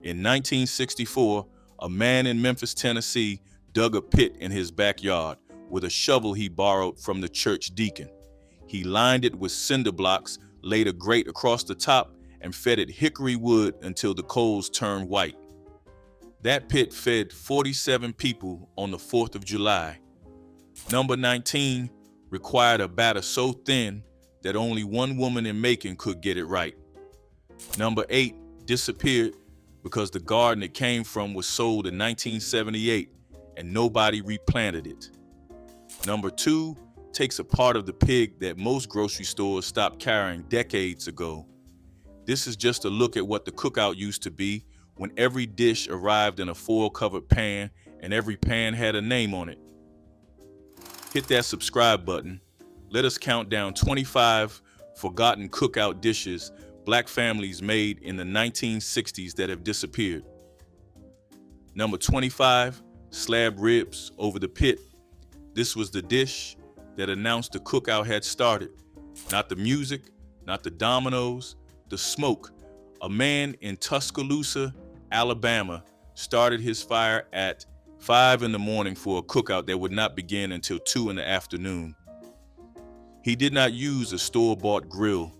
In 1964, a man in Memphis, Tennessee, dug a pit in his backyard with a shovel he borrowed from the church deacon. He lined it with cinder blocks, laid a grate across the top, and fed it hickory wood until the coals turned white. That pit fed 47 people on the 4th of July. Number 19 required a batter so thin that only one woman in Macon could get it right. Number 8 disappeared because the garden it came from was sold in 1978 and nobody replanted it. Number 2 takes a part of the pig that most grocery stores stopped carrying decades ago. This is just a look at what the cookout used to be when every dish arrived in a foil-covered pan and every pan had a name on it. Hit that subscribe button. Let us count down 25 forgotten cookout dishes Black families made in the 1960s that have disappeared. Number 25, slab ribs over the pit. This was the dish that announced the cookout had started. Not the music, not the dominoes, the smoke. A man in Tuscaloosa, Alabama, started his fire at 5 in the morning for a cookout that would not begin until 2 in the afternoon. He did not use a store-bought grill.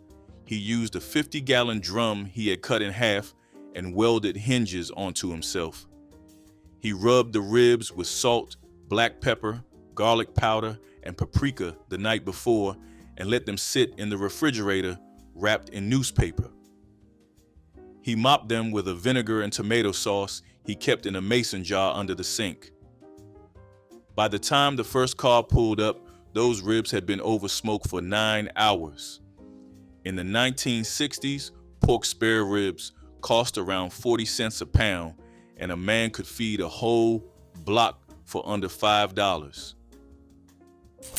He used a 50-gallon drum he had cut in half and welded hinges onto himself. He rubbed the ribs with salt, black pepper, garlic powder, and paprika the night before and let them sit in the refrigerator wrapped in newspaper. He mopped them with a vinegar and tomato sauce he kept in a mason jar under the sink. By the time the first car pulled up, those ribs had been over smoke for 9 hours. In the 1960s, pork spare ribs cost around 40 cents a pound, and a man could feed a whole block for under $5.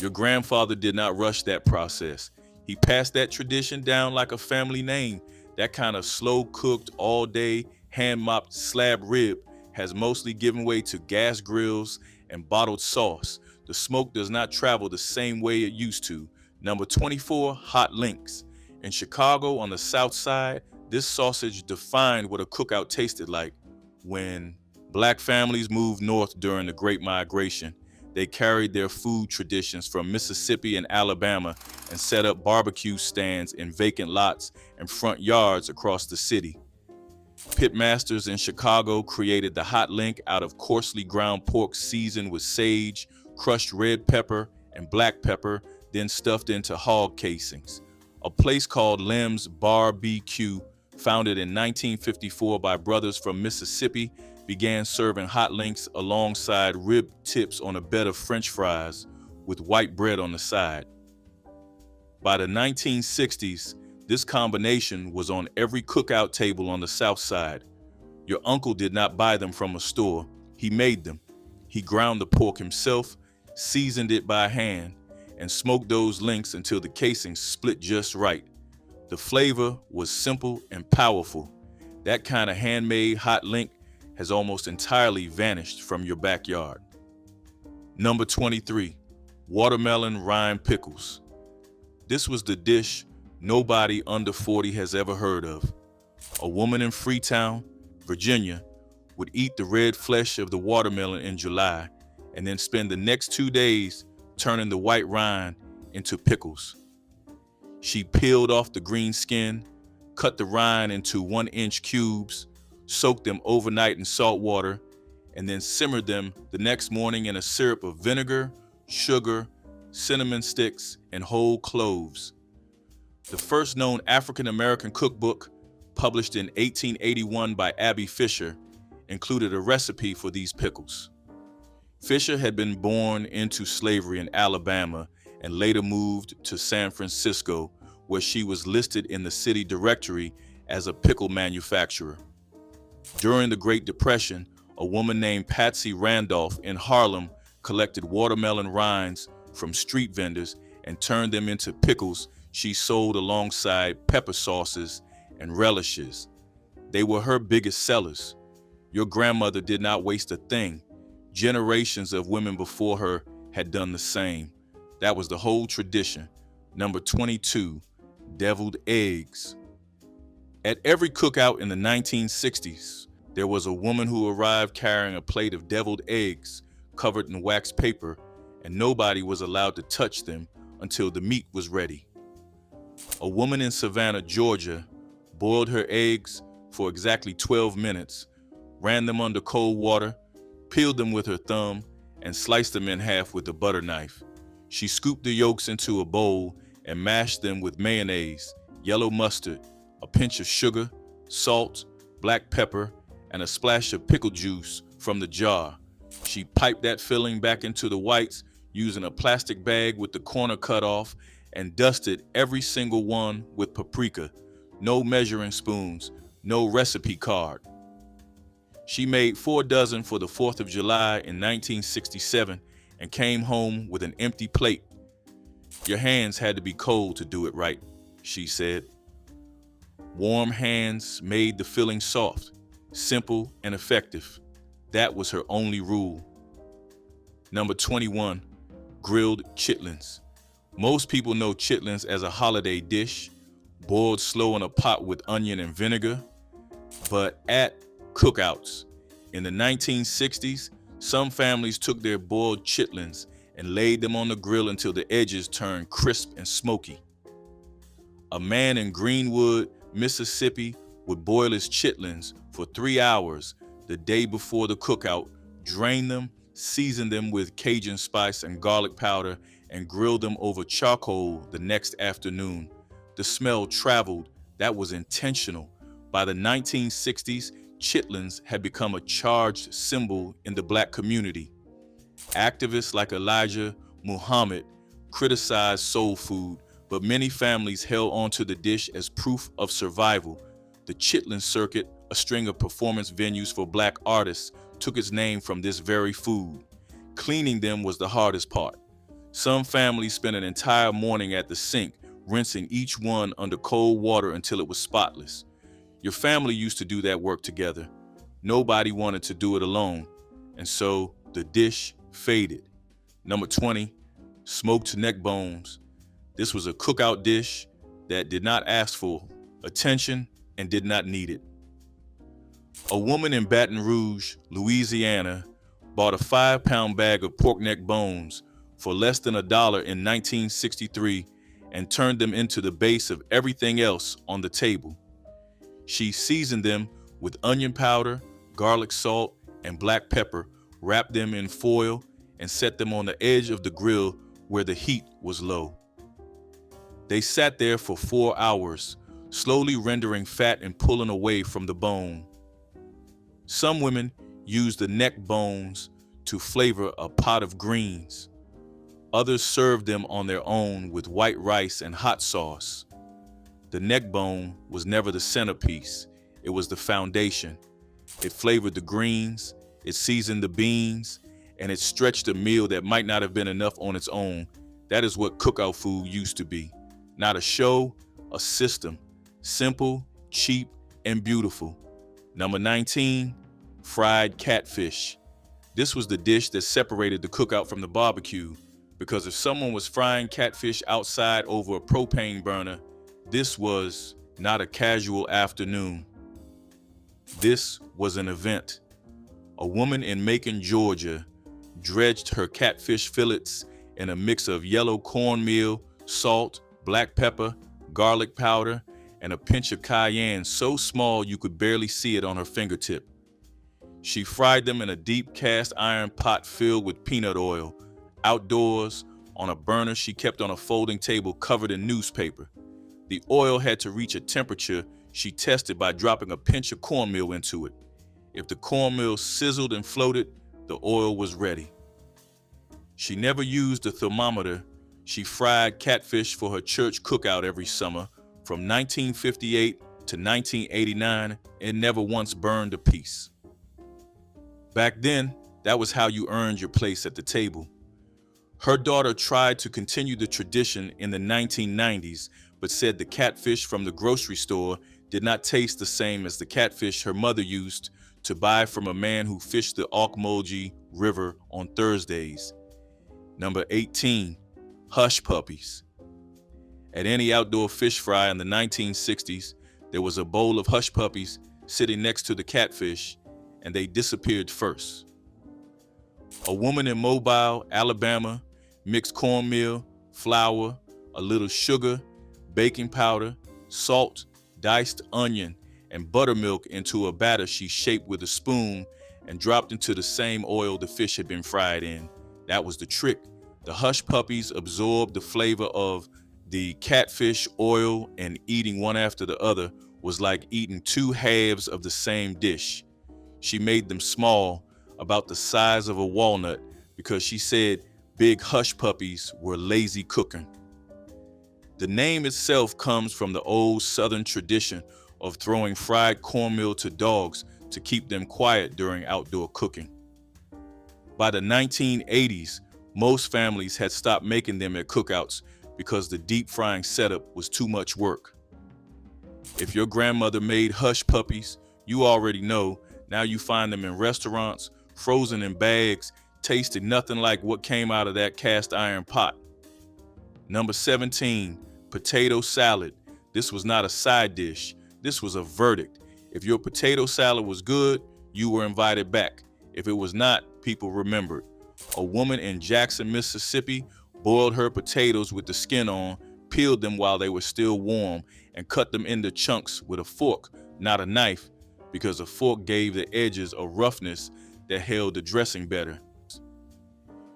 Your grandfather did not rush that process. He passed that tradition down like a family name. That kind of slow-cooked, all-day, hand-mopped slab rib has mostly given way to gas grills and bottled sauce. The smoke does not travel the same way it used to. Number 24, hot links. In Chicago on the South Side, this sausage defined what a cookout tasted like. When Black families moved north during the Great Migration, they carried their food traditions from Mississippi and Alabama and set up barbecue stands in vacant lots and front yards across the city. Pitmasters in Chicago created the hot link out of coarsely ground pork seasoned with sage, crushed red pepper, and black pepper, then stuffed into hog casings. A place called Lem's Bar-B-Q, founded in 1954 by brothers from Mississippi, began serving hot links alongside rib tips on a bed of French fries with white bread on the side. By the 1960s, this combination was on every cookout table on the South Side. Your uncle did not buy them from a store. He made them. He ground the pork himself, seasoned it by hand, and smoked those links until the casing split just right. The flavor was simple and powerful. That kind of handmade hot link has almost entirely vanished from your backyard. Number 23, watermelon rind pickles. This was the dish nobody under 40 has ever heard of. A woman in Freetown, Virginia, would eat the red flesh of the watermelon in July and then spend the next 2 days turning the white rind into pickles. She peeled off the green skin, cut the rind into 1-inch cubes, soaked them overnight in salt water, and then simmered them the next morning in a syrup of vinegar, sugar, cinnamon sticks, and whole cloves. The first known African-American cookbook, published in 1881 by Abby Fisher, included a recipe for these pickles. Fisher had been born into slavery in Alabama and later moved to San Francisco, where she was listed in the city directory as a pickle manufacturer. During the Great Depression, a woman named Patsy Randolph in Harlem collected watermelon rinds from street vendors and turned them into pickles she sold alongside pepper sauces and relishes. They were her biggest sellers. Your grandmother did not waste a thing. Generations of women before her had done the same. That was the whole tradition. Number 22, deviled eggs. At every cookout in the 1960s, There was a woman who arrived carrying a plate of deviled eggs covered in wax paper, and nobody was allowed to touch them until the meat was ready. A woman in Savannah, Georgia, boiled her eggs for exactly 12 minutes, ran them under cold water, peeled them with her thumb, and sliced them in half with a butter knife. She scooped the yolks into a bowl and mashed them with mayonnaise, yellow mustard, a pinch of sugar, salt, black pepper, and a splash of pickle juice from the jar. She piped that filling back into the whites using a plastic bag with the corner cut off and dusted every single one with paprika. No measuring spoons, no recipe card. She made 4 dozen for the 4th of July in 1967 and came home with an empty plate. Your hands had to be cold to do it right, she said. Warm hands made the filling soft, simple, and effective. That was her only rule. Number 21, grilled chitlins. Most people know chitlins as a holiday dish, boiled slow in a pot with onion and vinegar. But at cookouts in the 1960s, some families took their boiled chitlins and laid them on the grill until the edges turned crisp and smoky. A man in Greenwood, Mississippi, would boil his chitlins for 3 hours the day before the cookout, drain them, season them with Cajun spice and garlic powder, and grill them over charcoal the next afternoon. The smell traveled. That was intentional. By the 1960s, chitlins had become a charged symbol in the Black community. Activists like Elijah Muhammad criticized soul food, but many families held onto the dish as proof of survival. The chitlin circuit, a string of performance venues for Black artists, took its name from this very food. Cleaning them was the hardest part. Some families spent an entire morning at the sink, rinsing each one under cold water until it was spotless. Your family used to do that work together. Nobody wanted to do it alone, and so the dish faded. Number 20, smoked neckbones. This was a cookout dish that did not ask for attention and did not need it. A woman in Baton Rouge, Louisiana, bought a 5-pound bag of pork neck bones for less than $1 in 1963 and turned them into the base of everything else on the table. She seasoned them with onion powder, garlic salt, and black pepper, wrapped them in foil, and set them on the edge of the grill where the heat was low. They sat there for 4 hours, slowly rendering fat and pulling away from the bone. Some women used the neck bones to flavor a pot of greens. Others served them on their own with white rice and hot sauce. The neck bone was never the centerpiece. It was the foundation. It flavored the greens, it seasoned the beans, and it stretched a meal that might not have been enough on its own. That is what cookout food used to be. Not a show, a system. Simple, cheap, and beautiful. Number 19, fried catfish. This was the dish that separated the cookout from the barbecue, because if someone was frying catfish outside over a propane burner, this was not a casual afternoon. This was an event. A woman in Macon, Georgia, dredged her catfish fillets in a mix of yellow cornmeal, salt, black pepper, garlic powder, and a pinch of cayenne so small you could barely see it on her fingertip. She fried them in a deep cast iron pot filled with peanut oil, outdoors, on a burner she kept on a folding table covered in newspaper. The oil had to reach a temperature she tested by dropping a pinch of cornmeal into it. If the cornmeal sizzled and floated, the oil was ready. She never used a thermometer. She fried catfish for her church cookout every summer. From 1958 to 1989, and never once burned a piece. Back then, that was how you earned your place at the table. Her daughter tried to continue the tradition in the 1990s, but said the catfish from the grocery store did not taste the same as the catfish her mother used to buy from a man who fished the Ocmulgee River on Thursdays. Number 18, hush puppies. At any outdoor fish fry in the 1960s, there was a bowl of hush puppies sitting next to the catfish, and they disappeared first. A woman in Mobile, Alabama, mixed cornmeal, flour, a little sugar, baking powder, salt, diced onion, and buttermilk into a batter she shaped with a spoon and dropped into the same oil the fish had been fried in. That was the trick. The hush puppies absorbed the flavor of the catfish oil, and eating one after the other was like eating two halves of the same dish. She made them small, about the size of a walnut, because she said big hush puppies were lazy cooking. The name itself comes from the old Southern tradition of throwing fried cornmeal to dogs to keep them quiet during outdoor cooking. By the 1980s, most families had stopped making them at cookouts because the deep frying setup was too much work. If your grandmother made hush puppies, you already know, now you find them in restaurants, frozen in bags, tasting nothing like what came out of that cast iron pot. Number 17, potato salad. This was not a side dish. This was a verdict. If your potato salad was good, you were invited back. If it was not, people remembered. A woman in Jackson, Mississippi, boiled her potatoes with the skin on, peeled them while they were still warm, and cut them into chunks with a fork, not a knife, because a fork gave the edges a roughness that held the dressing better.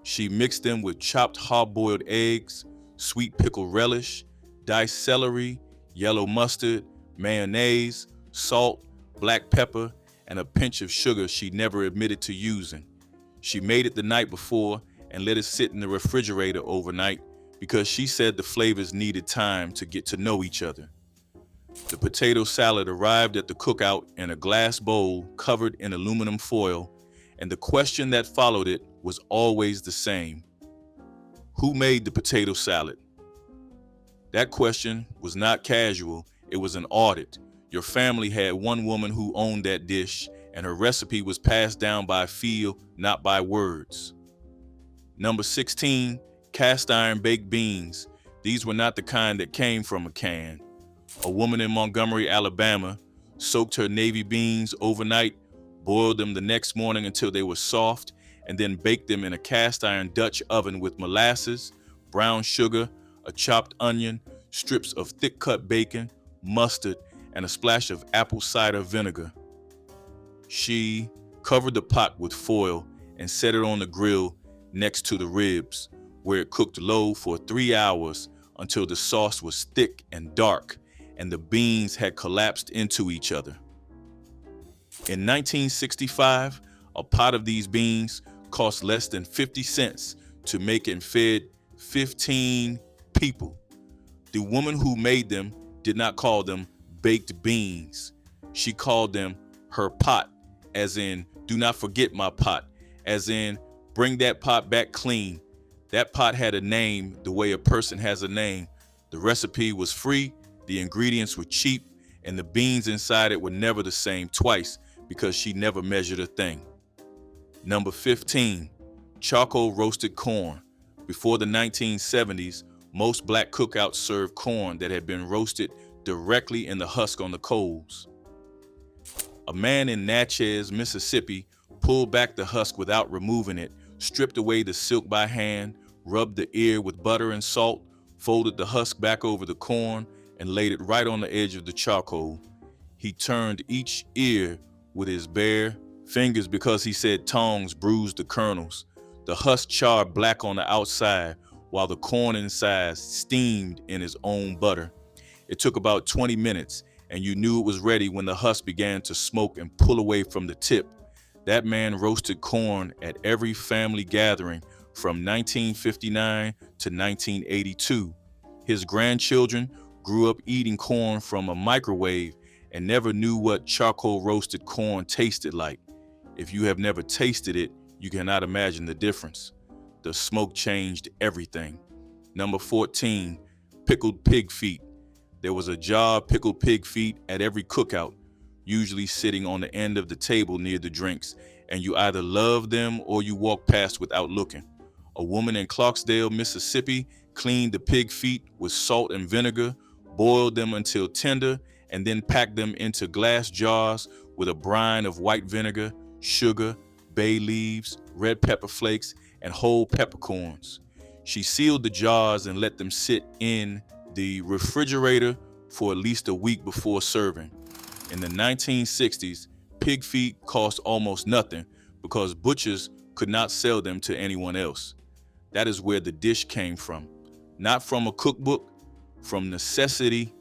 She mixed them with chopped hard-boiled eggs, sweet pickled relish, diced celery, yellow mustard, mayonnaise, salt, black pepper, and a pinch of sugar she never admitted to using. She made it the night before and let it sit in the refrigerator overnight because she said the flavors needed time to get to know each other. The potato salad arrived at the cookout in a glass bowl covered in aluminum foil, and the question that followed it was always the same. Who made the potato salad? That question was not casual, it was an audit. Your family had one woman who owned that dish, and her recipe was passed down by feel, not by words. Number 16, cast iron baked beans. These were not the kind that came from a can. A woman in Montgomery, Alabama, soaked her navy beans overnight, boiled them the next morning until they were soft, and then baked them in a cast iron Dutch oven with molasses, brown sugar, a chopped onion, strips of thick-cut bacon, mustard, and a splash of apple cider vinegar. She covered the pot with foil and set it on the grill next to the ribs, where it cooked low for 3 hours until the sauce was thick and dark and the beans had collapsed into each other. In 1965, a pot of these beans cost less than 50 cents to make and fed 15 people. The woman who made them did not call them baked beans. She called them her pot, as in, do not forget my pot, as in, bring that pot back clean. That pot had a name the way a person has a name. The recipe was free, the ingredients were cheap, and the beans inside it were never the same twice because she never measured a thing. Number 15, charcoal roasted corn. Before the 1970s, most black cookouts served corn that had been roasted directly in the husk on the coals. A man in Natchez, Mississippi, pulled back the husk without removing it, stripped away the silk by hand, rubbed the ear with butter and salt, folded the husk back over the corn, and laid it right on the edge of the charcoal. He turned each ear with his bare fingers because he said tongs bruised the kernels. The husk charred black on the outside, while the corn inside steamed in his own butter. It took about 20 minutes, and you knew it was ready when the husk began to smoke and pull away from the tip. That man roasted corn at every family gathering from 1959 to 1982. His grandchildren grew up eating corn from a microwave and never knew what charcoal roasted corn tasted like. If you have never tasted it, you cannot imagine the difference. The smoke changed everything. Number 14, pickled pig feet. There was a jar of pickled pig feet at every cookout, usually sitting on the end of the table near the drinks, and you either loved them or you walked past without looking. A woman in Clarksdale, Mississippi, cleaned the pig feet with salt and vinegar, boiled them until tender, and then packed them into glass jars with a brine of white vinegar, sugar, bay leaves, red pepper flakes, and whole peppercorns. She sealed the jars and let them sit in the refrigerator for at least a week before serving. In the 1960s, pig feet cost almost nothing because butchers could not sell them to anyone else. That is where the dish came from. Not from a cookbook, from necessity.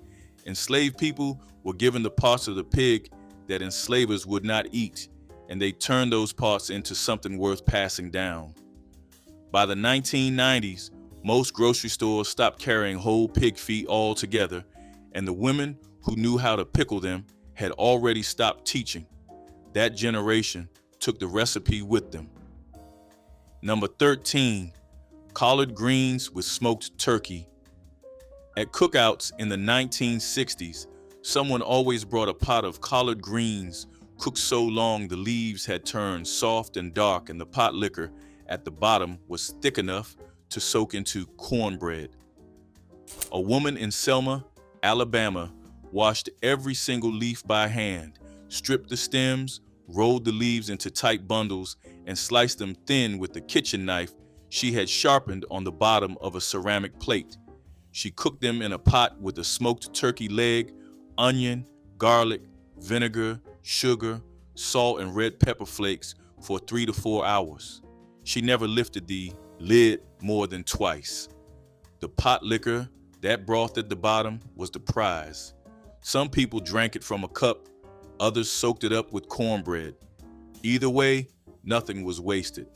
Enslaved people were given the parts of the pig that enslavers would not eat, and they turned those parts into something worth passing down. By the 1990s, most grocery stores stopped carrying whole pig feet altogether, and the women who knew how to pickle them had already stopped teaching. That generation took the recipe with them. Number 13, collard greens with smoked turkey. At cookouts in the 1960s, someone always brought a pot of collard greens cooked so long the leaves had turned soft and dark and the potlikker at the bottom was thick enough to soak into cornbread. A woman in Selma, Alabama, washed every single leaf by hand, stripped the stems, rolled the leaves into tight bundles, and sliced them thin with the kitchen knife she had sharpened on the bottom of a ceramic plate. She cooked them in a pot with a smoked turkey leg, onion, garlic, vinegar, sugar, salt, and red pepper flakes for 3 to 4 hours. She never lifted the lid more than twice. The potlikker, that broth at the bottom, was the prize. Some people drank it from a cup, others soaked it up with cornbread. Either way, nothing was wasted.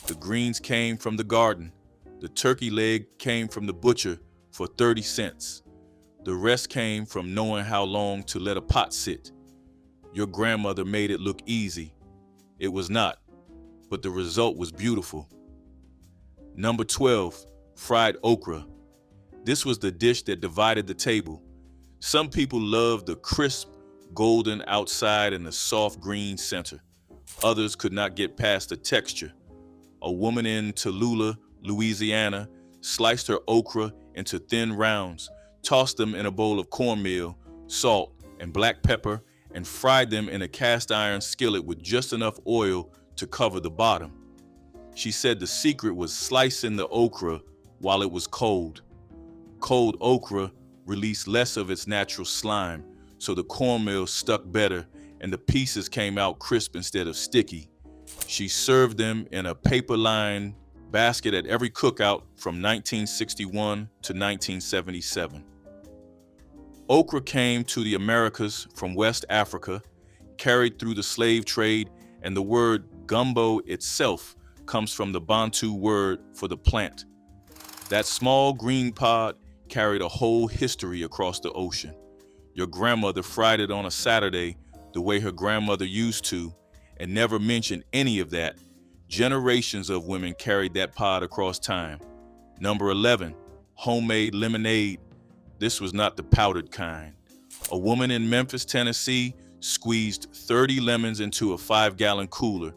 The greens came from the garden. The turkey leg came from the butcher for 30 cents. The rest came from knowing how long to let a pot sit. Your grandmother made it look easy. It was not, but the result was beautiful. Number 12, fried okra. This was the dish that divided the table. Some people loved the crisp, golden outside and the soft green center. Others could not get past the texture. A woman in Tallulah, Louisiana, sliced her okra into thin rounds, tossed them in a bowl of cornmeal, salt, and black pepper, and fried them in a cast iron skillet with just enough oil to cover the bottom. She said the secret was slicing the okra while it was cold. Cold okra released less of its natural slime, so the cornmeal stuck better and the pieces came out crisp instead of sticky. She served them in a paper-lined basket at every cookout from 1961 to 1977. Okra came to the Americas from West Africa, carried through the slave trade, and the word gumbo itself comes from the Bantu word for the plant. That small green pod carried a whole history across the ocean. Your grandmother fried it on a Saturday the way her grandmother used to, and never mentioned any of that. Generations of women carried that pod across time. Number 11, homemade lemonade. This was not the powdered kind. A woman in Memphis, Tennessee, squeezed 30 lemons into a 5-gallon cooler,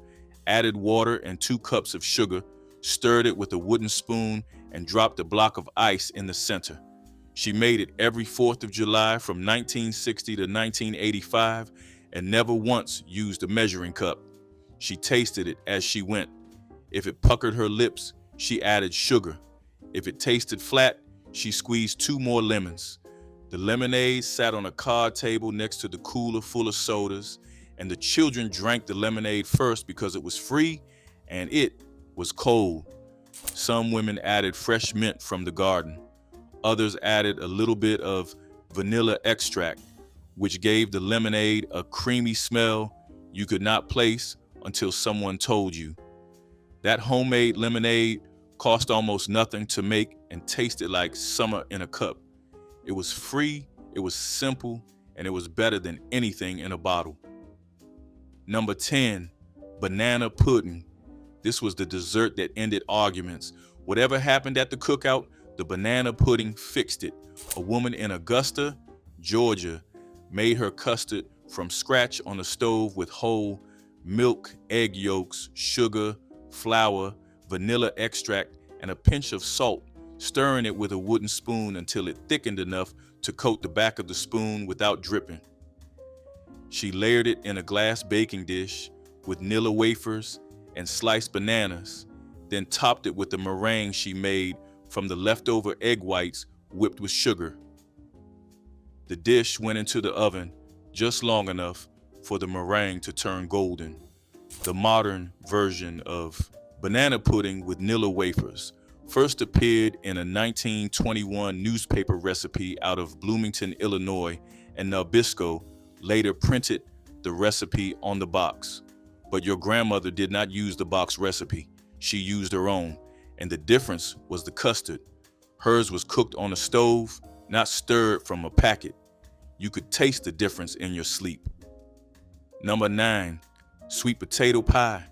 added water and 2 cups of sugar, stirred it with a wooden spoon, and dropped a block of ice in the center. She made it every 4th of July from 1960 to 1985 and never once used a measuring cup. She tasted it as she went. If it puckered her lips, she added sugar. If it tasted flat, she squeezed 2 more lemons. The lemonade sat on a card table next to the cooler full of sodas, and the children drank the lemonade first because it was free and it was cold. Some women added fresh mint from the garden. Others added a little bit of vanilla extract, which gave the lemonade a creamy smell you could not place until someone told you. That homemade lemonade cost almost nothing to make and tasted like summer in a cup. It was free, it was simple, and it was better than anything in a bottle. Number 10, banana pudding. This was the dessert that ended arguments. Whatever happened at the cookout, the banana pudding fixed it. A woman in Augusta, Georgia, made her custard from scratch on the stove with whole milk, egg yolks, sugar, flour, vanilla extract, and a pinch of salt, stirring it with a wooden spoon until it thickened enough to coat the back of the spoon without dripping. She layered it in a glass baking dish, with Nilla wafers and sliced bananas, then topped it with the meringue she made from the leftover egg whites whipped with sugar. The dish went into the oven just long enough for the meringue to turn golden. The modern version of banana pudding with Nilla wafers first appeared in a 1921 newspaper recipe out of Bloomington, Illinois, and Nabisco later printed the recipe on the box. But your grandmother did not use the box recipe. She used her own, and the difference was the custard. Hers was cooked on a stove, not stirred from a packet. You could taste the difference in your sleep. Number 9, sweet potato pie.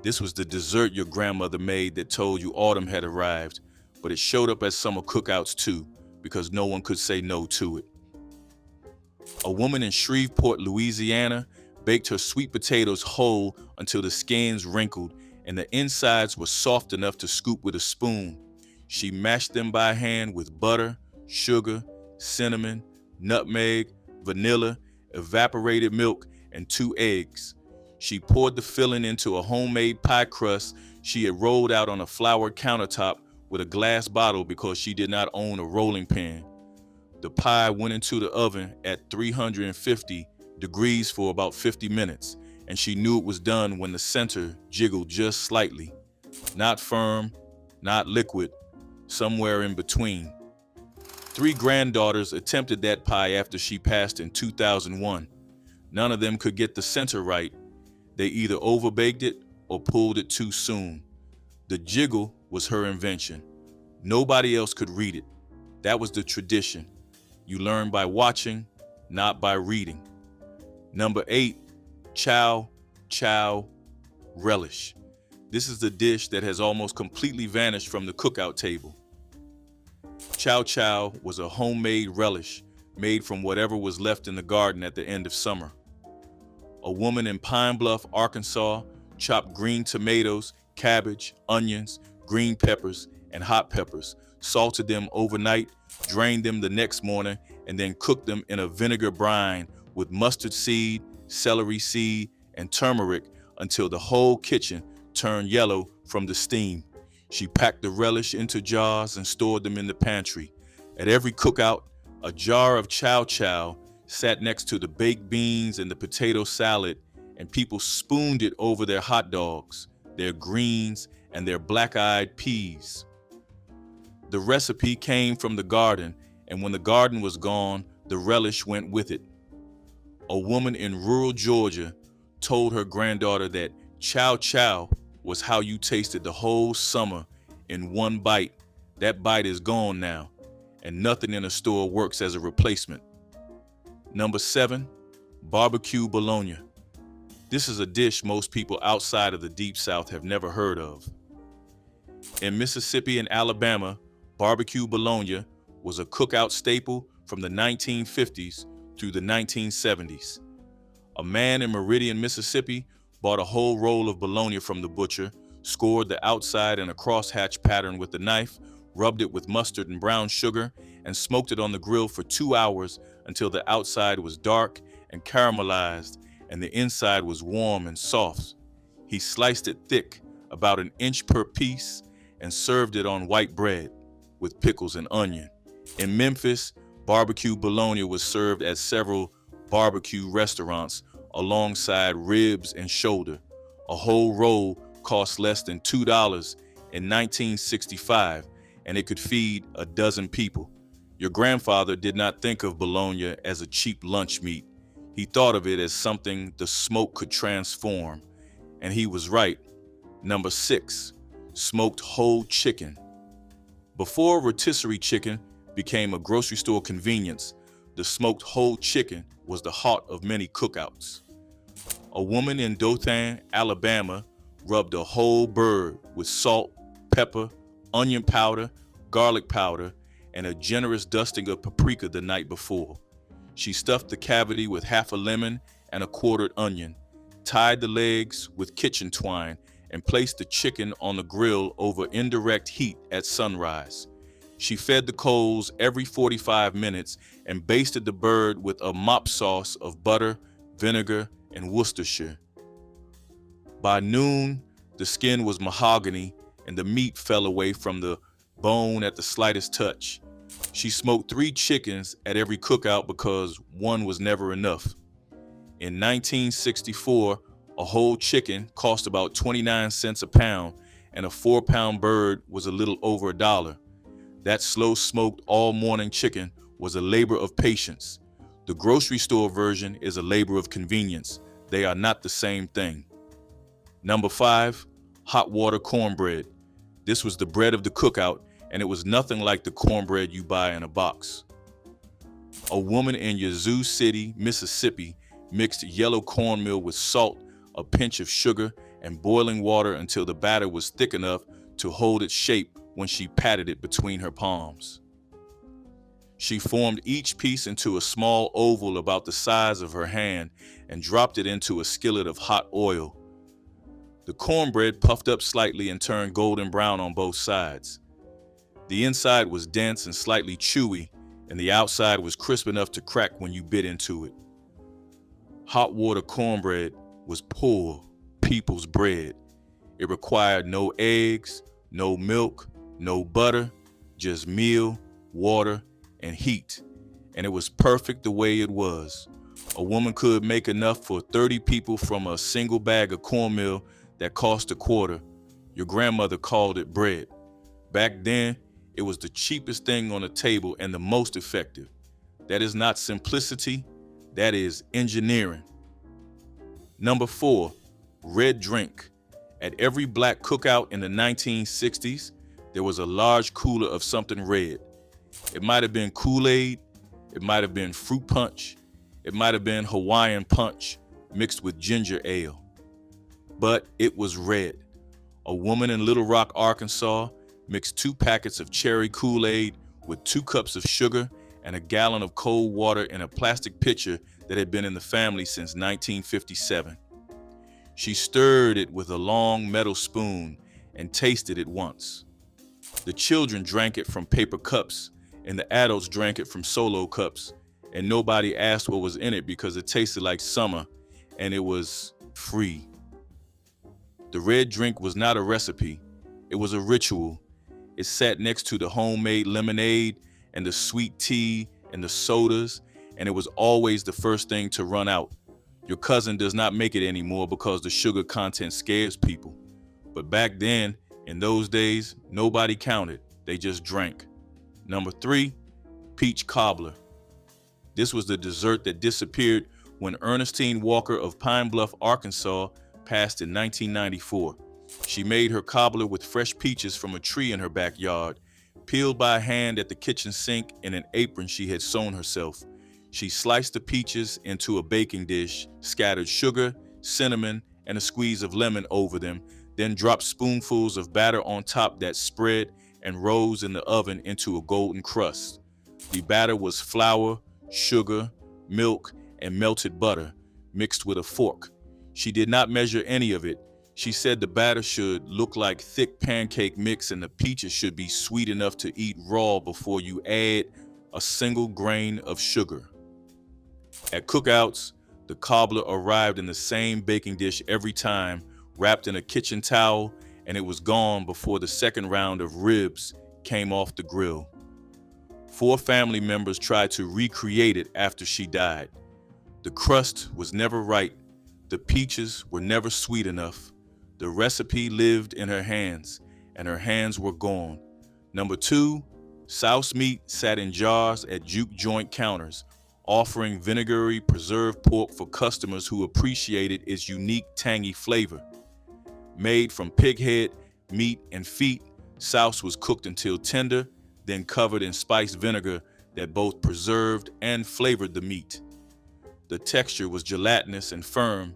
This was the dessert your grandmother made that told you autumn had arrived, but it showed up at summer cookouts too, because no one could say no to it. A woman in Shreveport, Louisiana, baked her sweet potatoes whole until the skins wrinkled and the insides were soft enough to scoop with a spoon. She mashed them by hand with butter, sugar, cinnamon, nutmeg, vanilla, evaporated milk, and 2 eggs. She poured the filling into a homemade pie crust she had rolled out on a floured countertop with a glass bottle because she did not own a rolling pin. The pie went into the oven at 350 degrees for about 50 minutes, and she knew it was done when the center jiggled just slightly. Not firm, not liquid, somewhere in between. 3 granddaughters attempted that pie after she passed in 2001. None of them could get the center right. They either overbaked it or pulled it too soon. The jiggle was her invention. Nobody else could read it. That was the tradition. You learn by watching, not by reading. Number 8, Chow, relish. This is the dish that has almost completely vanished from the cookout table. Chow was a homemade relish made from whatever was left in the garden at the end of summer. A woman in Pine Bluff, Arkansas, chopped green tomatoes, cabbage, onions, green peppers, and hot peppers, salted them overnight, drained them the next morning, and then cooked them in a vinegar brine with mustard seed, celery seed, and turmeric until the whole kitchen turned yellow from the steam. She packed the relish into jars and stored them in the pantry. At every cookout, a jar of chow sat next to the baked beans and the potato salad, and people spooned it over their hot dogs, their greens, and their black-eyed peas. The recipe came from the garden, and when the garden was gone, the relish went with it. A woman in rural Georgia told her granddaughter that chow was how you tasted the whole summer in one bite. That bite is gone now, and nothing in a store works as a replacement. Number 7, barbecue bologna. This is a dish most people outside of the Deep South have never heard of. In Mississippi and Alabama, barbecue bologna was a cookout staple from the 1950s through the 1970s. A man in Meridian, Mississippi, bought a whole roll of bologna from the butcher, scored the outside in a crosshatch pattern with a knife, rubbed it with mustard and brown sugar, and smoked it on the grill for 2 hours until the outside was dark and caramelized and the inside was warm and soft. He sliced it thick, about 1 inch per piece, and served it on white bread with pickles and onion. In Memphis, barbecue bologna was served at several barbecue restaurants alongside ribs and shoulder. A whole roll cost less than $2 in 1965, and it could feed a dozen people. Your grandfather did not think of bologna as a cheap lunch meat. He thought of it as something the smoke could transform, and he was right. Number 6, smoked whole chicken. Before rotisserie chicken became a grocery store convenience, the smoked whole chicken was the heart of many cookouts. A woman in Dothan, Alabama, rubbed a whole bird with salt, pepper, onion powder, garlic powder, and a generous dusting of paprika the night before. She stuffed the cavity with half a lemon and a quartered onion, tied the legs with kitchen twine, and placed the chicken on the grill over indirect heat at sunrise. She fed the coals every 45 minutes and basted the bird with a mop sauce of butter, vinegar, and Worcestershire. By noon, the skin was mahogany and the meat fell away from the bone at the slightest touch. She smoked 3 chickens at every cookout because one was never enough. In 1964, a whole chicken cost about 29 cents a pound, and a 4-pound bird was a little over $1. That slow-smoked all-morning chicken was a labor of patience. The grocery store version is a labor of convenience. They are not the same thing. Number 5, hot water cornbread. This was the bread of the cookout, and it was nothing like the cornbread you buy in a box. A woman in Yazoo City, Mississippi, mixed yellow cornmeal with salt, a pinch of sugar, and boiling water until the batter was thick enough to hold its shape when she patted it between her palms. She formed each piece into a small oval about the size of her hand and dropped it into a skillet of hot oil. The cornbread puffed up slightly and turned golden brown on both sides. The inside was dense and slightly chewy, and the outside was crisp enough to crack when you bit into it. Hot water cornbread was poor people's bread. It required no eggs, no milk, no butter, just meal, water, and heat, and it was perfect the way it was. A woman could make enough for 30 people from a single bag of cornmeal that cost $0.25. Your grandmother called it bread. Back then, it was the cheapest thing on the table and the most effective. That is not simplicity, that is engineering. Number 4, red drink. At every black cookout in the 1960s, there was a large cooler of something red. It might have been Kool-Aid, it might have been fruit punch, it might have been Hawaiian punch mixed with ginger ale. But it was red. A woman in Little Rock, Arkansas, mixed 2 packets of cherry Kool-Aid with 2 cups of sugar and a gallon of cold water in a plastic pitcher that had been in the family since 1957. She stirred it with a long metal spoon and tasted it once. The children drank it from paper cups, and the adults drank it from solo cups, and nobody asked what was in it because it tasted like summer, and it was free. The red drink was not a recipe, it was a ritual. It sat next to the homemade lemonade and the sweet tea and the sodas, and it was always the first thing to run out. Your cousin does not make it anymore because the sugar content scares people. But back then, in those days, nobody counted, they just drank. Number 3, peach cobbler. This was the dessert that disappeared when Ernestine Walker of Pine Bluff, Arkansas, passed in 1994. She made her cobbler with fresh peaches from a tree in her backyard, peeled by hand at the kitchen sink in an apron she had sewn herself. She sliced the peaches into a baking dish, scattered sugar, cinnamon, and a squeeze of lemon over them, then dropped spoonfuls of batter on top that spread and rose in the oven into a golden crust. The batter was flour, sugar, milk, and melted butter, mixed with a fork. She did not measure any of it. She said the batter should look like thick pancake mix and the peaches should be sweet enough to eat raw before you add a single grain of sugar. At cookouts, the cobbler arrived in the same baking dish every time, wrapped in a kitchen towel, and it was gone before the second round of ribs came off the grill. 4 family members tried to recreate it after she died. The crust was never right. The peaches were never sweet enough. The recipe lived in her hands, and her hands were gone. Number 2, Souse meat sat in jars at juke joint counters, offering vinegary preserved pork for customers who appreciated its unique tangy flavor. Made from pig head, meat, and feet, souse was cooked until tender, then covered in spiced vinegar that both preserved and flavored the meat. The texture was gelatinous and firm,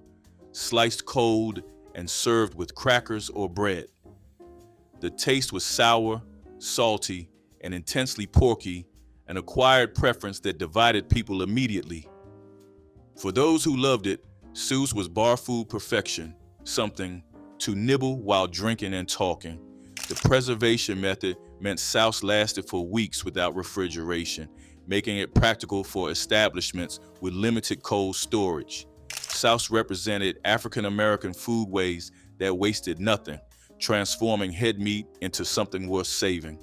sliced cold and served with crackers or bread. The taste was sour, salty, and intensely porky, an acquired preference that divided people immediately. For those who loved it, Souse was bar food perfection, something to nibble while drinking and talking. The preservation method meant souse lasted for weeks without refrigeration, making it practical for establishments with limited cold storage. Souse represented African American foodways that wasted nothing, transforming head meat into something worth saving.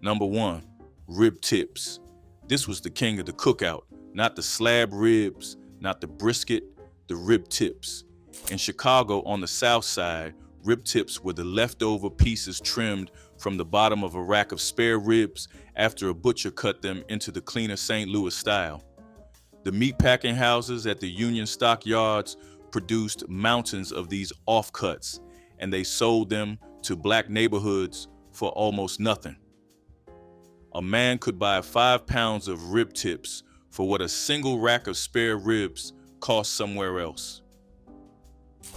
Number 1, rib tips. This was the king of the cookout, not the slab ribs, not the brisket, the rib tips. In Chicago, on the south side, rib tips were the leftover pieces trimmed from the bottom of a rack of spare ribs after a butcher cut them into the cleaner St. Louis style. The meatpacking houses at the Union stock yards produced mountains of these offcuts, and they sold them to black neighborhoods for almost nothing. A man could buy 5 pounds of rib tips for what a single rack of spare ribs cost somewhere else.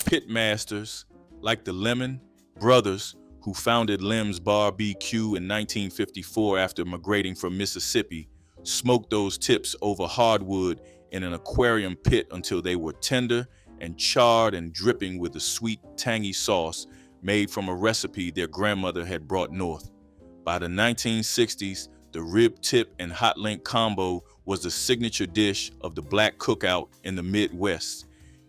Pit masters, like the Lemon brothers who founded Lem's BBQ in 1954 after migrating from Mississippi, smoked those tips over hardwood in an aquarium pit until they were tender and charred and dripping with a sweet, tangy sauce made from a recipe their grandmother had brought north. By the 1960s, the rib tip and hot link combo was the signature dish of the black cookout in the Midwest.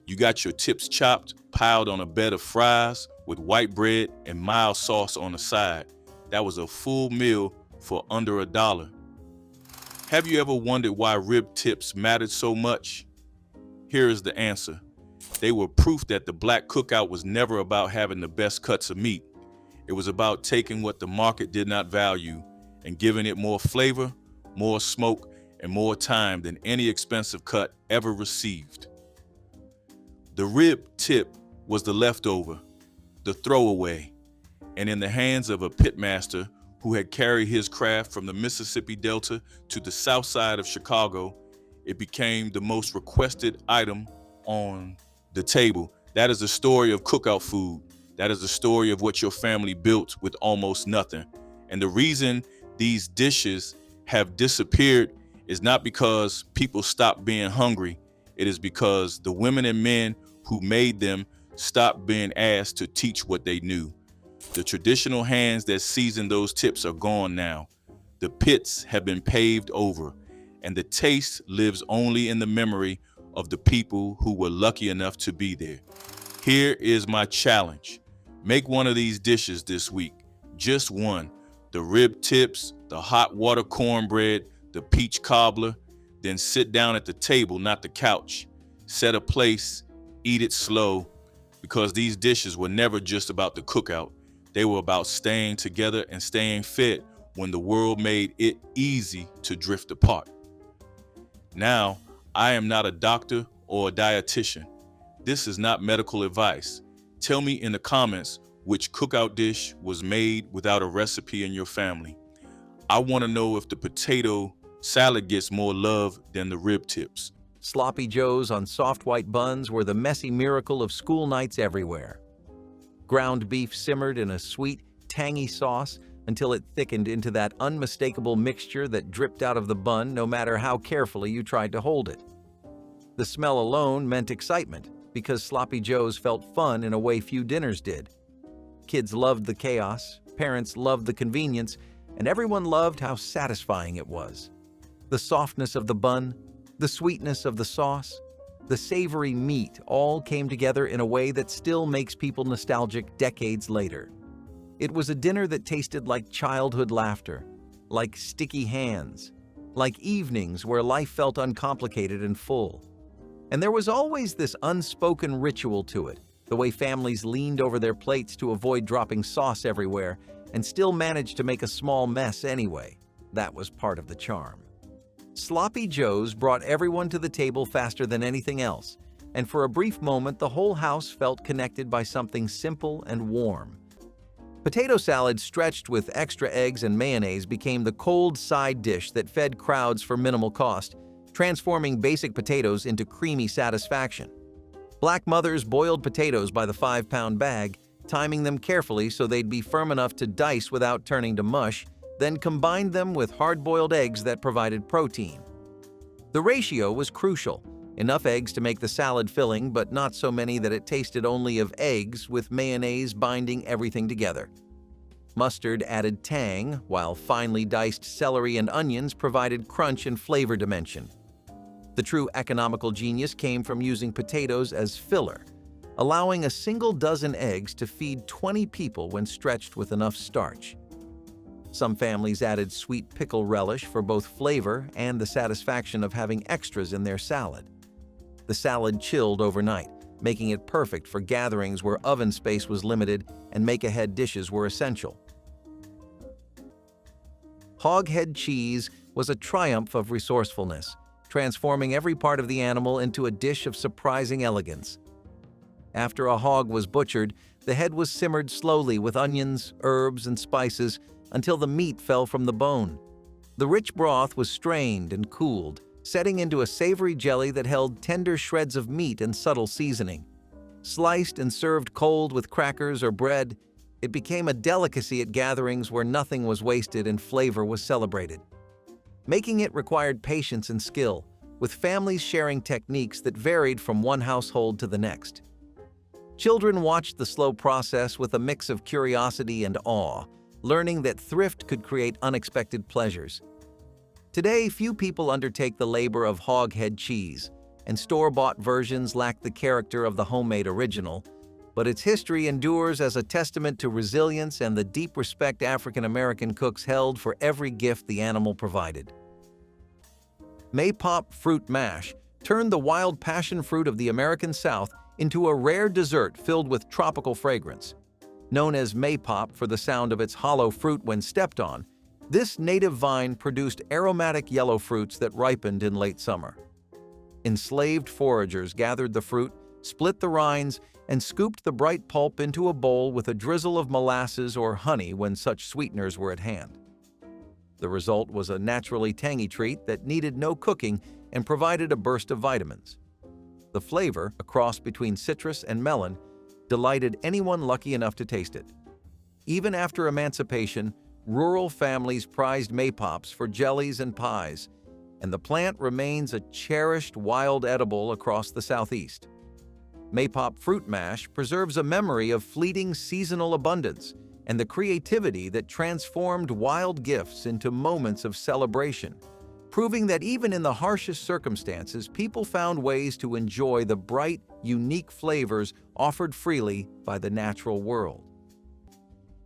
You got your tips chopped, piled on a bed of fries with white bread and mild sauce on the side. That was a full meal for under $1. Have you ever wondered why rib tips mattered so much? Here is the answer. They were proof that the black cookout was never about having the best cuts of meat. It was about taking what the market did not value and giving it more flavor, more smoke, and more time than any expensive cut ever received. The rib tip was the leftover, the throwaway, and in the hands of a pitmaster who had carried his craft from the Mississippi Delta to the south side of Chicago, it became the most requested item on the table. That is the story of cookout food. That is the story of what your family built with almost nothing. And the reason these dishes have disappeared is not because people stopped being hungry. It is because the women and men who made them stopped being asked to teach what they knew. The traditional hands that seasoned those tips are gone now. The pits have been paved over, and the taste lives only in the memory of the people who were lucky enough to be there. Here is my challenge. Make one of these dishes this week. Just one. The rib tips, the hot water cornbread, the peach cobbler. Then sit down at the table, not the couch. Set a place, eat it slow, because these dishes were never just about the cookout. They were about staying together and staying fed when the world made it easy to drift apart. Now, I am not a doctor or a dietitian. This is not medical advice. Tell me in the comments which cookout dish was made without a recipe in your family. I want to know if the potato salad gets more love than the rib tips. Sloppy Joes on soft white buns were the messy miracle of school nights everywhere. Ground beef simmered in a sweet, tangy sauce until it thickened into that unmistakable mixture that dripped out of the bun no matter how carefully you tried to hold it. The smell alone meant excitement because Sloppy Joes felt fun in a way few dinners did. Kids loved the chaos, parents loved the convenience, and everyone loved how satisfying it was. The softness of the bun, the sweetness of the sauce, the savory meat all came together in a way that still makes people nostalgic decades later. It was a dinner that tasted like childhood laughter, like sticky hands, like evenings where life felt uncomplicated and full. And there was always this unspoken ritual to it, the way families leaned over their plates to avoid dropping sauce everywhere and still managed to make a small mess anyway. That was part of the charm. Sloppy Joes brought everyone to the table faster than anything else, and for a brief moment the whole house felt connected by something simple and warm. Potato salad stretched with extra eggs and mayonnaise became the cold side dish that fed crowds for minimal cost, transforming basic potatoes into creamy satisfaction. Black mothers boiled potatoes by the 5-pound bag, timing them carefully so they'd be firm enough to dice without turning to mush, then combined them with hard-boiled eggs that provided protein. The ratio was crucial. Enough eggs to make the salad filling, but not so many that it tasted only of eggs, with mayonnaise binding everything together. Mustard added tang, while finely diced celery and onions provided crunch and flavor dimension. The true economical genius came from using potatoes as filler, allowing a single dozen eggs to feed 20 people when stretched with enough starch. Some families added sweet pickle relish for both flavor and the satisfaction of having extras in their salad. The salad chilled overnight, making it perfect for gatherings where oven space was limited and make-ahead dishes were essential. Hoghead cheese was a triumph of resourcefulness, transforming every part of the animal into a dish of surprising elegance. After a hog was butchered, the head was simmered slowly with onions, herbs, and spices until the meat fell from the bone. The rich broth was strained and cooled, setting into a savory jelly that held tender shreds of meat and subtle seasoning. Sliced and served cold with crackers or bread, it became a delicacy at gatherings where nothing was wasted and flavor was celebrated. Making it required patience and skill, with families sharing techniques that varied from one household to the next. Children watched the slow process with a mix of curiosity and awe, learning that thrift could create unexpected pleasures. Today, few people undertake the labor of hoghead cheese, and store-bought versions lack the character of the homemade original, but its history endures as a testament to resilience and the deep respect African-American cooks held for every gift the animal provided. Maypop fruit mash turned the wild passion fruit of the American South into a rare dessert filled with tropical fragrance. Known as maypop for the sound of its hollow fruit when stepped on, this native vine produced aromatic yellow fruits that ripened in late summer. Enslaved foragers gathered the fruit, split the rinds, and scooped the bright pulp into a bowl with a drizzle of molasses or honey when such sweeteners were at hand. The result was a naturally tangy treat that needed no cooking and provided a burst of vitamins. The flavor, a cross between citrus and melon, delighted anyone lucky enough to taste it. Even after emancipation, rural families prized maypops for jellies and pies, and the plant remains a cherished wild edible across the Southeast. Maypop fruit mash preserves a memory of fleeting seasonal abundance and the creativity that transformed wild gifts into moments of celebration, proving that even in the harshest circumstances, people found ways to enjoy the bright, unique flavors offered freely by the natural world.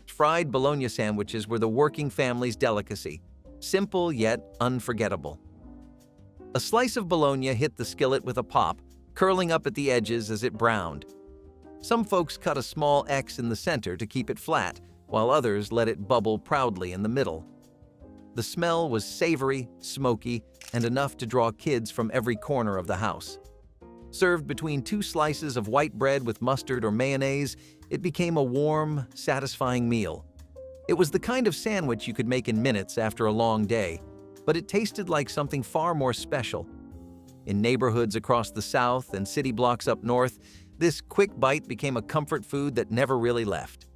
Fried bologna sandwiches were the working family's delicacy, simple yet unforgettable. A slice of bologna hit the skillet with a pop, curling up at the edges as it browned. Some folks cut a small X in the center to keep it flat, while others let it bubble proudly in the middle. The smell was savory, smoky, and enough to draw kids from every corner of the house. Served between two slices of white bread with mustard or mayonnaise, it became a warm, satisfying meal. It was the kind of sandwich you could make in minutes after a long day, but it tasted like something far more special. In neighborhoods across the South and city blocks up north, this quick bite became a comfort food that never really left.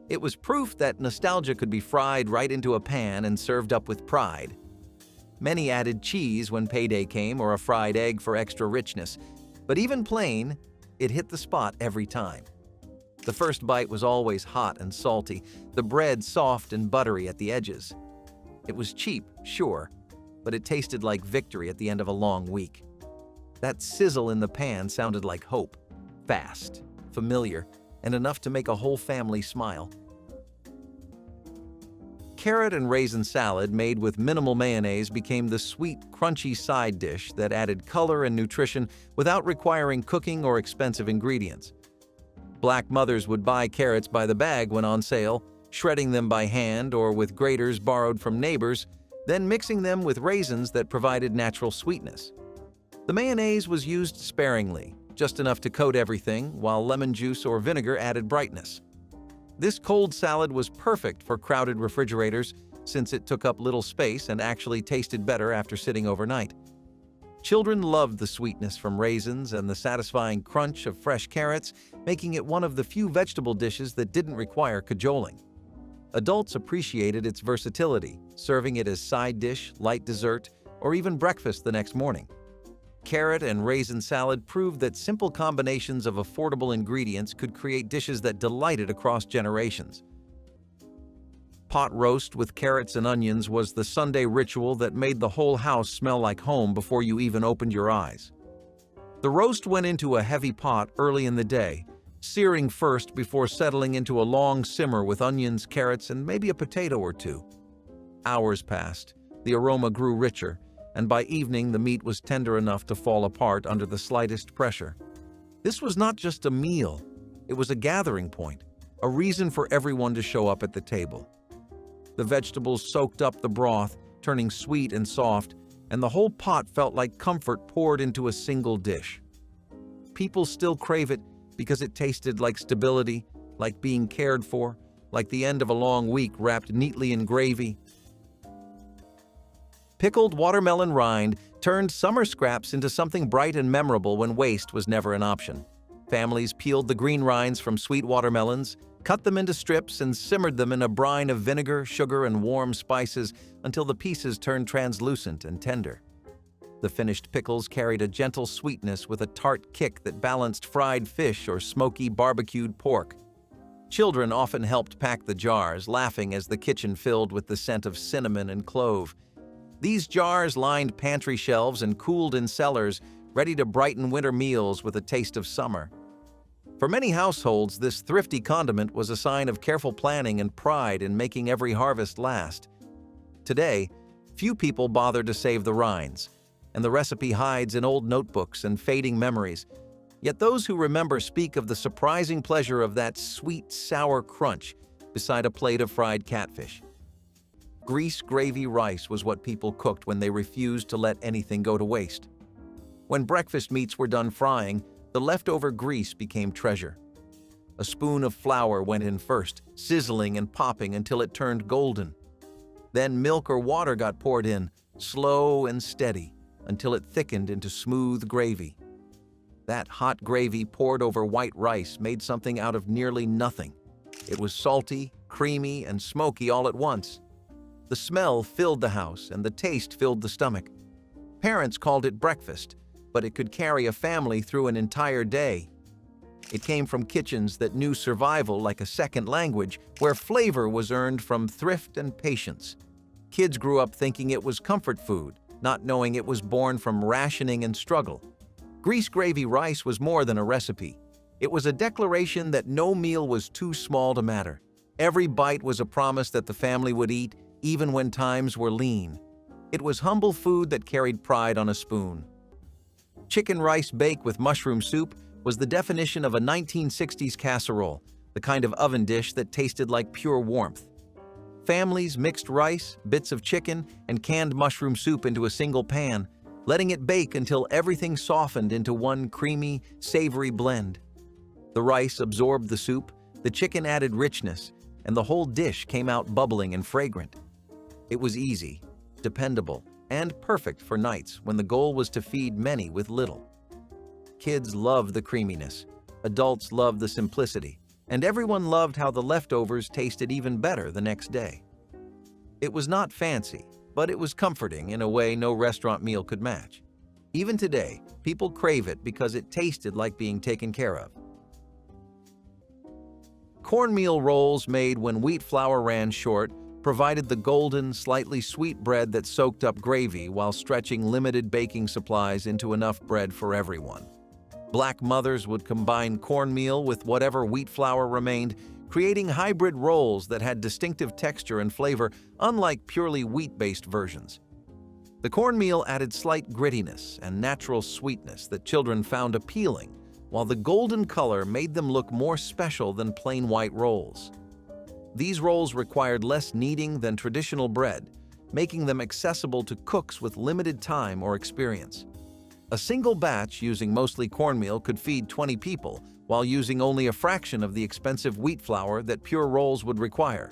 It was proof that nostalgia could be fried right into a pan and served up with pride. Many added cheese when payday came or a fried egg for extra richness, but even plain, it hit the spot every time. The first bite was always hot and salty, the bread soft and buttery at the edges. It was cheap, sure, but it tasted like victory at the end of a long week. That sizzle in the pan sounded like hope, fast, familiar, and enough to make a whole family smile. Carrot and raisin salad made with minimal mayonnaise became the sweet, crunchy side dish that added color and nutrition without requiring cooking or expensive ingredients. Black mothers would buy carrots by the bag when on sale, shredding them by hand or with graters borrowed from neighbors, then mixing them with raisins that provided natural sweetness. The mayonnaise was used sparingly, just enough to coat everything, while lemon juice or vinegar added brightness. This cold salad was perfect for crowded refrigerators since it took up little space and actually tasted better after sitting overnight. Children loved the sweetness from raisins and the satisfying crunch of fresh carrots, making it one of the few vegetable dishes that didn't require cajoling. Adults appreciated its versatility, serving it as side dish, light dessert, or even breakfast the next morning. Carrot and raisin salad proved that simple combinations of affordable ingredients could create dishes that delighted across generations. pot roast with carrots and onions was the Sunday ritual that made the whole house smell like home before you even opened your eyes. The roast went into a heavy pot early in the day, searing first before settling into a long simmer with onions, carrots, and maybe a potato or two. Hours passed, the aroma grew richer, and by evening the meat was tender enough to fall apart under the slightest pressure. This was not just a meal, it was a gathering point, a reason for everyone to show up at the table. The vegetables soaked up the broth, turning sweet and soft, and the whole pot felt like comfort poured into a single dish. People still crave it because it tasted like stability, like being cared for, like the end of a long week wrapped neatly in gravy. Pickled watermelon rind turned summer scraps into something bright and memorable when waste was never an option. Families peeled the green rinds from sweet watermelons, cut them into strips, and simmered them in a brine of vinegar, sugar, and warm spices until the pieces turned translucent and tender. The finished pickles carried a gentle sweetness with a tart kick that balanced fried fish or smoky barbecued pork. Children often helped pack the jars, laughing as the kitchen filled with the scent of cinnamon and clove. These jars lined pantry shelves and cooled in cellars, ready to brighten winter meals with a taste of summer. For many households, this thrifty condiment was a sign of careful planning and pride in making every harvest last. Today, few people bother to save the rinds, and the recipe hides in old notebooks and fading memories. Yet those who remember speak of the surprising pleasure of that sweet, sour crunch beside a plate of fried catfish. Grease gravy rice was what people cooked when they refused to let anything go to waste. When breakfast meats were done frying, the leftover grease became treasure. A spoon of flour went in first, sizzling and popping until it turned golden. Then milk or water got poured in, slow and steady, until it thickened into smooth gravy. That hot gravy poured over white rice made something out of nearly nothing. It was salty, creamy, and smoky all at once. The smell filled the house, and the taste filled the stomach. Parents called it breakfast, but it could carry a family through an entire day. It came from kitchens that knew survival like a second language, where flavor was earned from thrift and patience. Kids grew up thinking it was comfort food, not knowing it was born from rationing and struggle. Grease gravy rice was more than a recipe. It was a declaration that no meal was too small to matter. Every bite was a promise that the family would eat, even when times were lean. It was humble food that carried pride on a spoon. Chicken rice bake with mushroom soup was the definition of a 1960s casserole, the kind of oven dish that tasted like pure warmth. Families mixed rice, bits of chicken, and canned mushroom soup into a single pan, letting it bake until everything softened into one creamy, savory blend. The rice absorbed the soup, the chicken added richness, and the whole dish came out bubbling and fragrant. It was easy, dependable, and perfect for nights when the goal was to feed many with little. Kids loved the creaminess, adults loved the simplicity, and everyone loved how the leftovers tasted even better the next day. It was not fancy, but it was comforting in a way no restaurant meal could match. Even today, people crave it because it tasted like being taken care of. Cornmeal rolls made when wheat flour ran short provided the golden, slightly sweet bread that soaked up gravy while stretching limited baking supplies into enough bread for everyone. Black mothers would combine cornmeal with whatever wheat flour remained, creating hybrid rolls that had distinctive texture and flavor, unlike purely wheat-based versions. The cornmeal added slight grittiness and natural sweetness that children found appealing, while the golden color made them look more special than plain white rolls. These rolls required less kneading than traditional bread, making them accessible to cooks with limited time or experience. A single batch using mostly cornmeal could feed 20 people, while using only a fraction of the expensive wheat flour that pure rolls would require.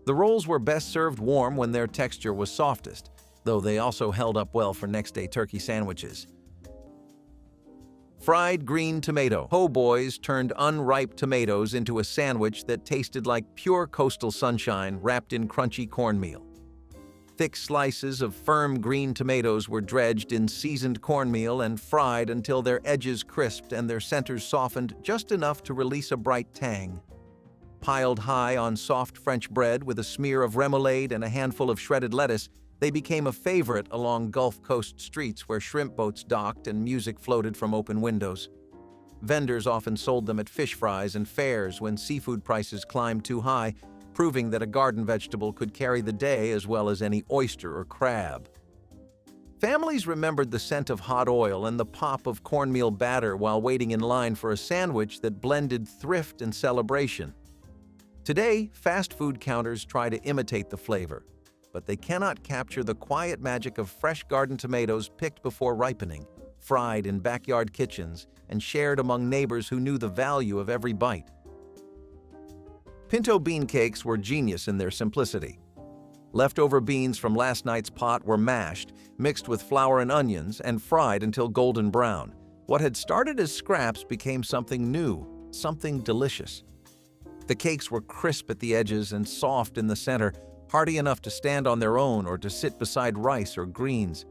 The rolls were best served warm when their texture was softest, though they also held up well for next-day turkey sandwiches. Fried green tomato. Po' boys turned unripe tomatoes into a sandwich that tasted like pure coastal sunshine wrapped in crunchy cornmeal. Thick slices of firm green tomatoes were dredged in seasoned cornmeal and fried until their edges crisped and their centers softened just enough to release a bright tang. Piled high on soft French bread with a smear of remoulade and a handful of shredded lettuce, they became a favorite along Gulf Coast streets where shrimp boats docked and music floated from open windows. Vendors often sold them at fish fries and fairs when seafood prices climbed too high, proving that a garden vegetable could carry the day as well as any oyster or crab. Families remembered the scent of hot oil and the pop of cornmeal batter while waiting in line for a sandwich that blended thrift and celebration. Today, fast food counters try to imitate the flavor, but they cannot capture the quiet magic of fresh garden tomatoes picked before ripening, fried in backyard kitchens, and shared among neighbors who knew the value of every bite. Pinto bean cakes were genius in their simplicity. Leftover beans from last night's pot were mashed, mixed with flour and onions, and fried until golden brown. What had started as scraps became something new, something delicious. The cakes were crisp at the edges and soft in the center, hearty enough to stand on their own or to sit beside rice or greens.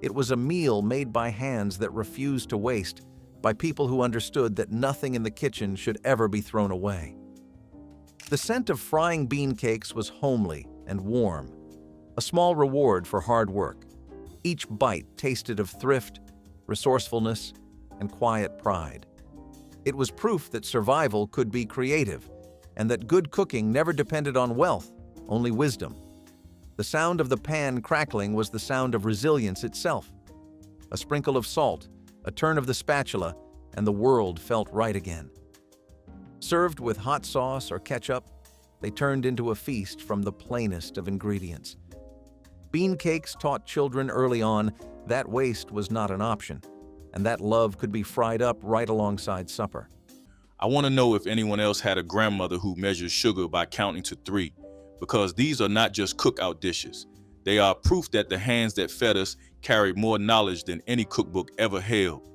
It was a meal made by hands that refused to waste, by people who understood that nothing in the kitchen should ever be thrown away. The scent of frying bean cakes was homely and warm, a small reward for hard work. Each bite tasted of thrift, resourcefulness, and quiet pride. It was proof that survival could be creative, and that good cooking never depended on wealth, only wisdom. The sound of the pan crackling was the sound of resilience itself. A sprinkle of salt, a turn of the spatula, and the world felt right again. Served with hot sauce or ketchup, they turned into a feast from the plainest of ingredients. Bean cakes taught children early on that waste was not an option, and that love could be fried up right alongside supper. I want to know if anyone else had a grandmother who measured sugar by counting to 3, because these are not just cookout dishes. They are proof that the hands that fed us carried more knowledge than any cookbook ever held.